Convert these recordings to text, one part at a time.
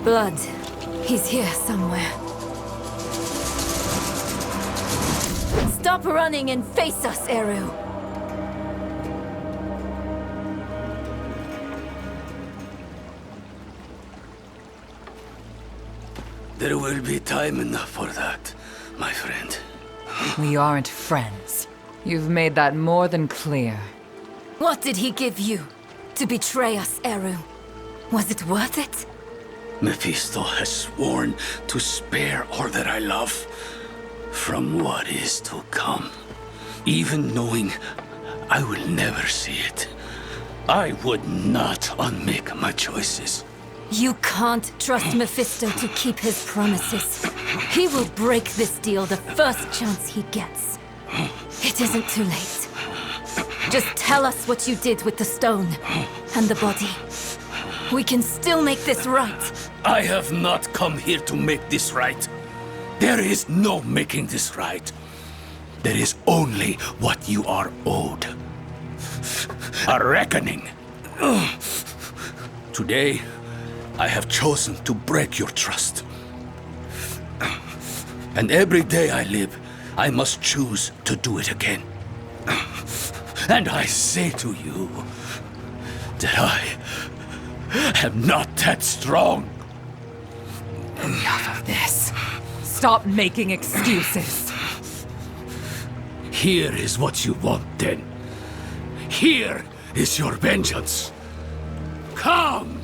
Blood. He's here somewhere. Stop running and face us, Eru. There will be time enough for that, my friend. We aren't friends. You've made that more than clear. What did he give you to betray us, Eru? Was it worth it? Mephisto has sworn to spare all that I love from what is to come. Even knowing I will never see it, I would not unmake my choices. You can't trust Mephisto to keep his promises. He will break this deal the first chance he gets. It isn't too late. Just tell us what you did with the stone and the body. We can still make this right. I have not come here to make this right. There is no making this right. There is only what you are owed. A reckoning. Today, I have chosen to break your trust. And every day I live, I must choose to do it again. And I say to you that I am not that strong. Enough of this. Stop making excuses. Here is what you want, then. Here is your vengeance. Come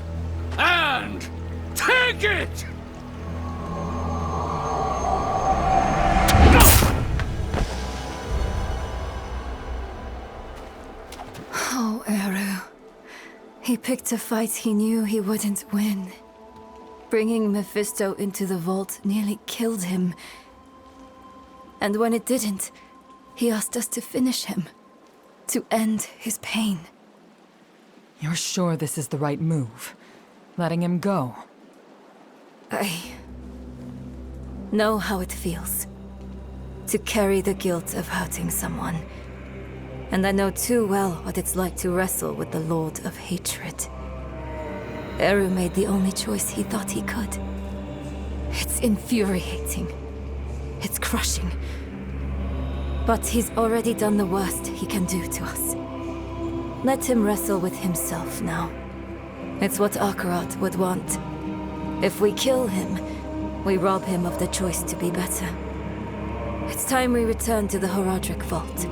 and take it! Oh, Eru. He picked a fight he knew he wouldn't win. Bringing Mephisto into the vault nearly killed him. And when it didn't, he asked us to finish him. To end his pain. You're sure this is the right move? Letting him go? I know how it feels. To carry the guilt of hurting someone. And I know too well what it's like to wrestle with the Lord of Hatred. Eru made the only choice he thought he could. It's infuriating. It's crushing. But he's already done the worst he can do to us. Let him wrestle with himself now. It's what Akarat would want. If we kill him, we rob him of the choice to be better. It's time we return to the Horadric Vault.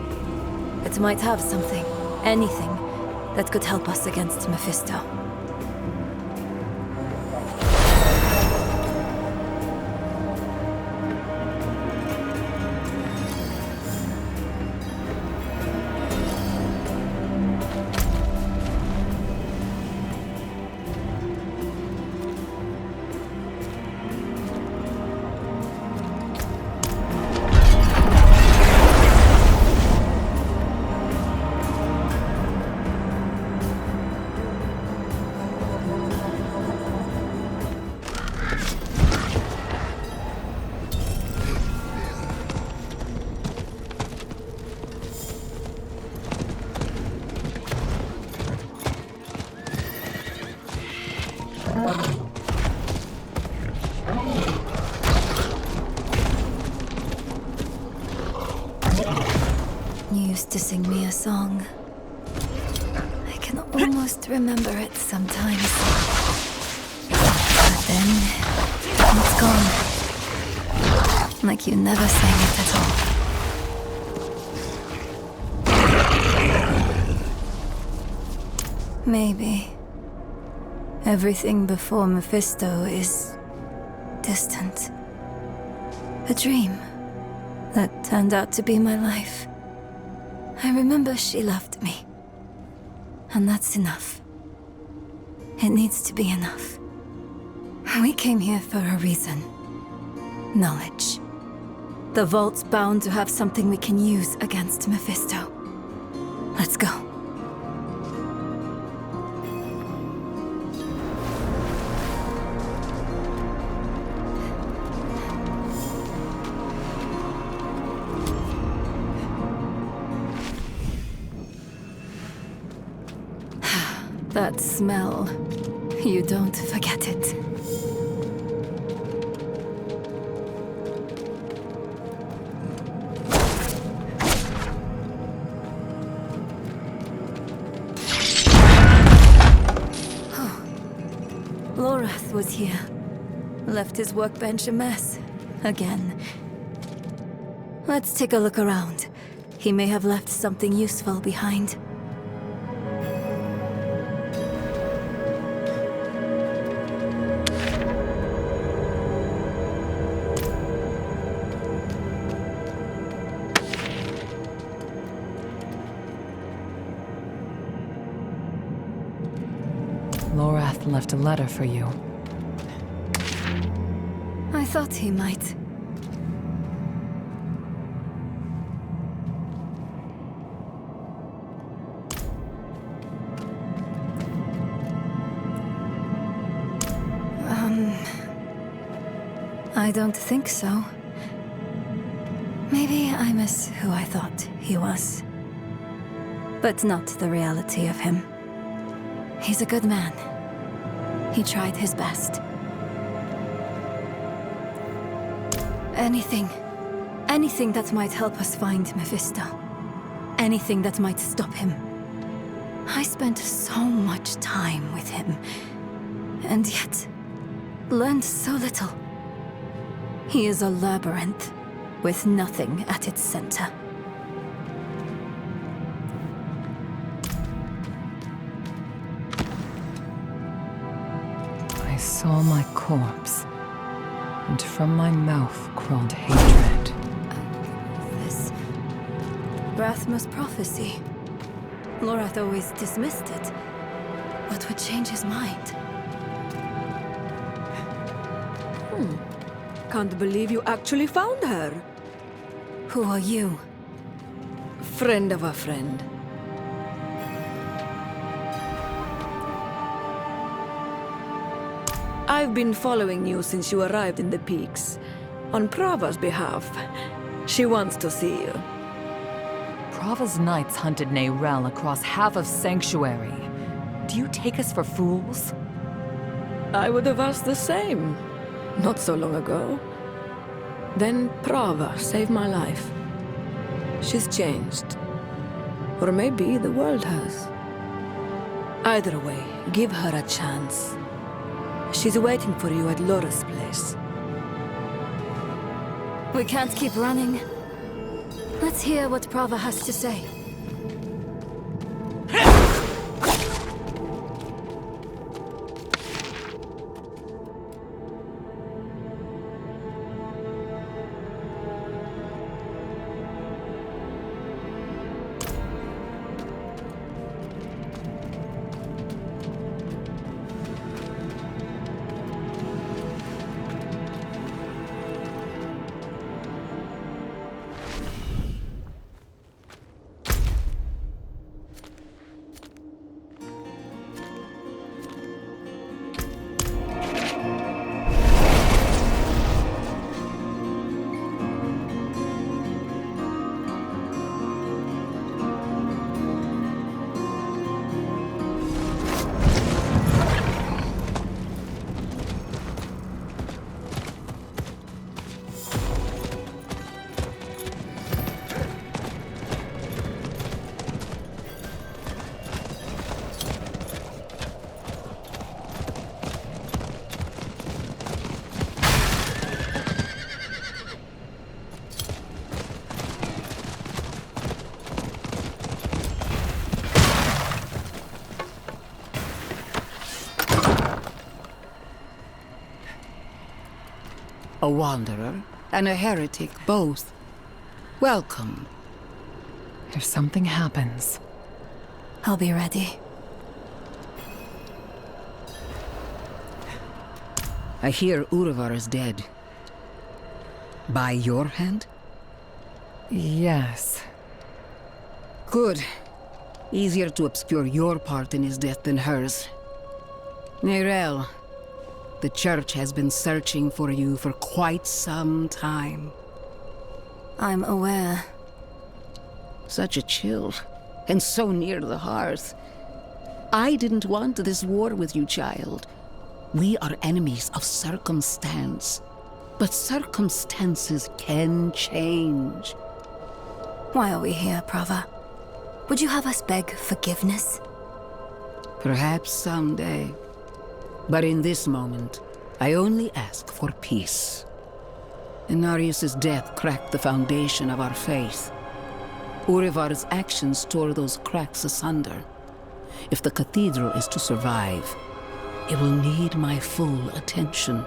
It might have something, anything, that could help us against Mephisto. You used to sing me a song. I can almost remember it sometimes. But then, it's gone. Like you never sang it at all. Maybe. Everything before Mephisto is distant. A dream that turned out to be my life. I remember she loved me. And that's enough. It needs to be enough. We came here for a reason. Knowledge. The vault's bound to have something we can use against Mephisto. Let's go. That smell. You don't forget it. Lorath was here. Left his workbench a mess. Again. Let's take a look around. He may have left something useful behind. Lorath left a letter for you. I thought he might. I don't think so. Maybe I miss who I thought he was. But not the reality of him. He's a good man. He tried his best. Anything that might help us find Mephisto. Anything that might stop him. I spent so much time with him, and yet learned so little. He is a labyrinth, with nothing at its center. I saw my corpse, and from my mouth crawled hatred. This... Rathma's prophecy. Lorath always dismissed it. What would change his mind? Can't believe you actually found her. Who are you? Friend of a friend. I've been following you since you arrived in the Peaks. On Prava's behalf. She wants to see you. Prava's knights hunted Neyrelle across half of Sanctuary. Do you take us for fools? I would have asked the same. Not so long ago. Then Prava saved my life. She's changed. Or maybe the world has. Either way, give her a chance. She's waiting for you at Lora's place. We can't keep running. Let's hear what Prava has to say. A wanderer and a heretic both. Welcome. If something happens, I'll be ready. I hear Urvar is dead. By your hand? yes. Good. Easier to obscure your part in his death than hers. Neyrelle, the Church has been searching for you for quite some time. I'm aware. Such a chill, and so near the hearth. I didn't want this war with you, child. We are enemies of circumstance. But circumstances can change. Why are we here, Prava? Would you have us beg forgiveness? Perhaps someday. But in this moment, I only ask for peace. Inarius' death cracked the foundation of our faith. Urivar's actions tore those cracks asunder. If the cathedral is to survive, it will need my full attention.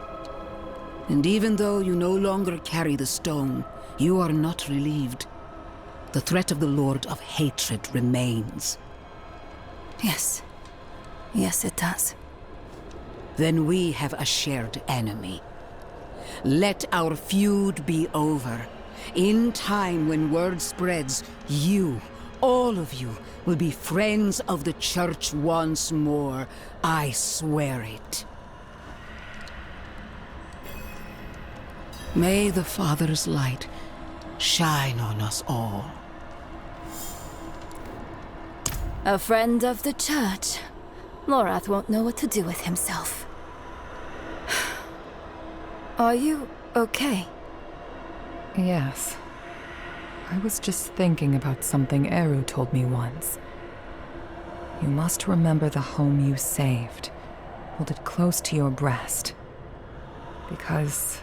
And even though you no longer carry the stone, you are not relieved. The threat of the Lord of Hatred remains. Yes. Yes, it does. Then we have a shared enemy. Let our feud be over. In time, when word spreads, you, all of you, will be friends of the Church once more. I swear it. May the Father's light shine on us all. A friend of the Church. Lorath won't know what to do with himself. Are you okay? Yes. I was just thinking about something Eru told me once. You must remember the home you saved. Hold it close to your breast. Because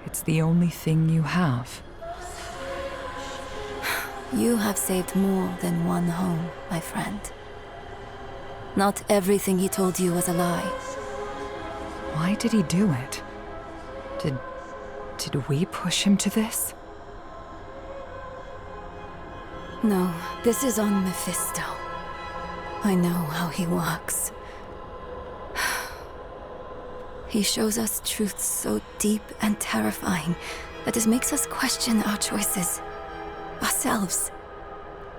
it's the only thing you have. You have saved more than one home, my friend. Not everything he told you was a lie. Why did he do it? Did we push him to this? No, this is on Mephisto. I know how he works. He shows us truths so deep and terrifying that it makes us question our choices, ourselves,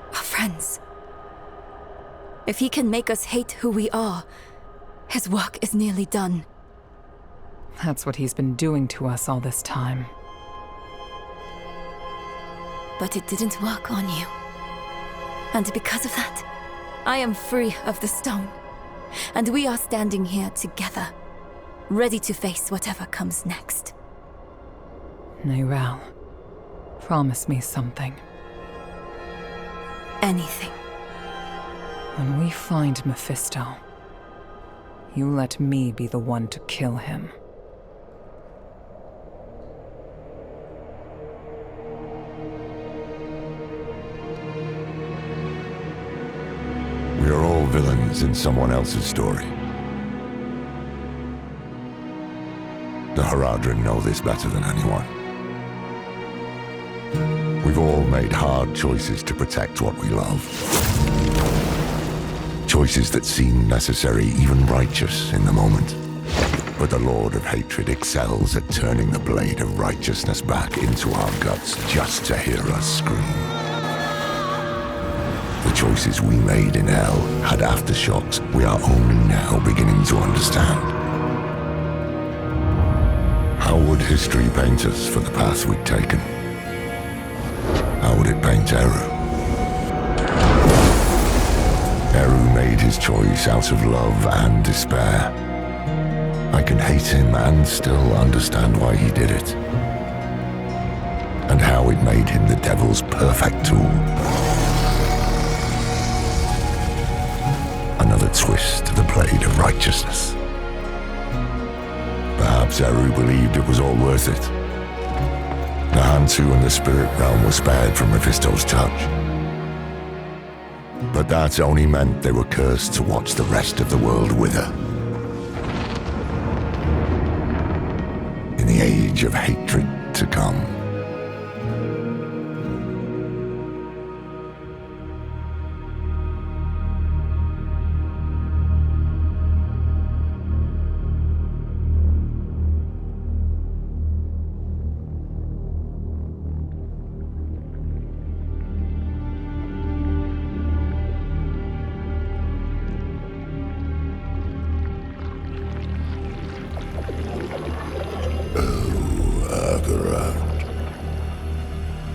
our friends. If he can make us hate who we are, his work is nearly done. That's what he's been doing to us all this time. But it didn't work on you. And because of that, I am free of the stone. And we are standing here together, ready to face whatever comes next. Neyrelle, promise me something. Anything. When we find Mephisto, you let me be the one to kill him. We are all villains in someone else's story. The Haradrim know this better than anyone. We've all made hard choices to protect what we love. Choices that seem necessary, even righteous in the moment. But the Lord of Hatred excels at turning the blade of righteousness back into our guts just to hear us scream. The choices we made in Hell had aftershocks we are only now beginning to understand. How would history paint us for the path we'd taken? How would it paint Eru? Eru made his choice out of love and despair. I can hate him and still understand why he did it. And how it made him the devil's perfect tool. Another twist to the blade of righteousness. Perhaps Eru believed it was all worth it. The Hantu and the spirit realm were spared from Mephisto's touch. But that only meant they were cursed to watch the rest of the world wither. In the age of hatred to come.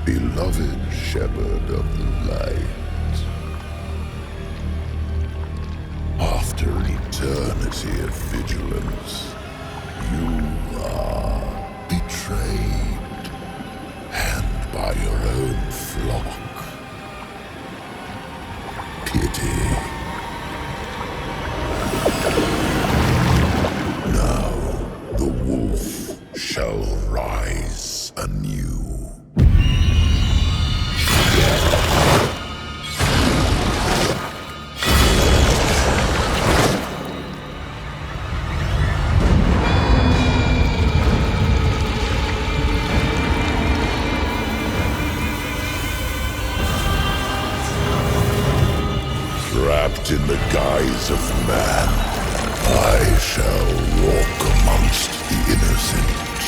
Beloved shepherd of the light, after eternity of vigilance, you are betrayed, and by your own flock. Pity. wrapped in the guise of man, I shall walk amongst the innocent.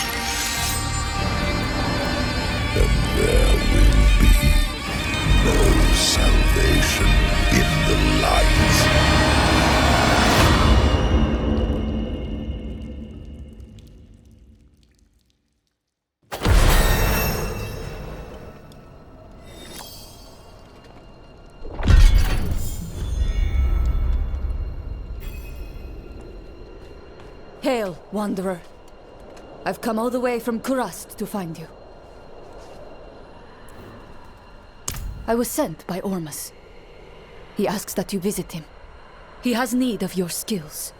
And there will be no salvation in the light. Hail, Wanderer. I've come all the way from Kurast to find you. I was sent by Ormus. He asks that you visit him. He has need of your skills.